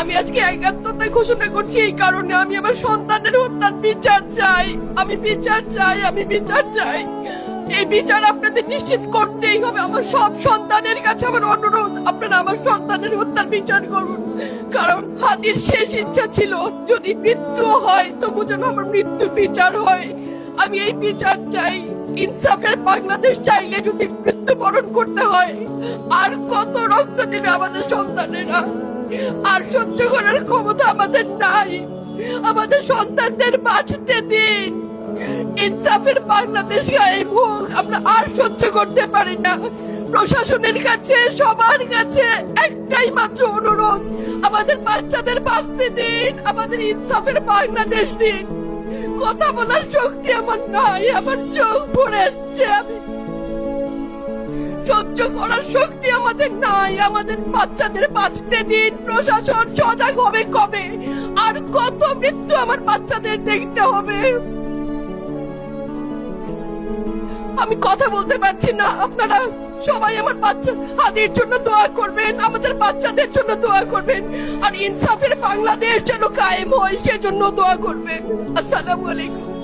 আমি আজকে একাত্মতা ঘোষণা করছি এই কারণে, আমি আমার সন্তানের হত্যার বিচার চাই। আমি বিচার চাই, আমি বিচার চাই। এই বিচার আপনাদের নিশ্চিত করতেই হবে। আমার সব সন্তানের কাছে আমার অনুরোধ, আপনারা আমার সন্তানের হত্যার বিচার করুন। কারণ হাদির শেষ ইচ্ছা ছিল যদি মৃত্যু হয় তবু যেন আমার মৃত্যুর বিচার হয়। আমি এই বিচার চাই। ইনসাফের বাংলাদেশ চাইলে যদি মৃত্যুবরণ করতে হয়, আর কত রক্ত দিবে আমাদের সন্তানেরা? আর সহ্য করার ক্ষমতা আমাদের নাই। আমাদের সন্তানদের বাঁচতে দিন। ইনসাফের বাংলাদেশ গায়েব হোক। আমরা আর সহ্য করতে পারি না। প্রশাসনের কাছে, সবার কাছে একটাই মাত্র অনুরোধ, আমাদের বাচ্চাদের বাঁচতে দিন, আমাদের ইনসাফের বাংলাদেশ দিন। কথা বলার শক্তি আমার নাই, আমার চোখ ভরে আসছে। আমি সহ্য করার শক্তি আমাদের নাই। আমাদের বাচ্চাদের বাঁচতে দিন। প্রশাসন সজাগ হবে কবে? আর কত মৃত্যু আমার বাচ্চাদের দেখতে হবে? আমি কথা বলতে পারছি না। আপনারা সবাই আমার বাচ্চা হাদির জন্য দোয়া করবেন, আমাদের বাচ্চাদের জন্য দোয়া করবেন, আর ইনসাফের বাংলাদেশ যেন কায়েম হয় সেজন্য দোয়া করবেন। আসসালামু আলাইকুম।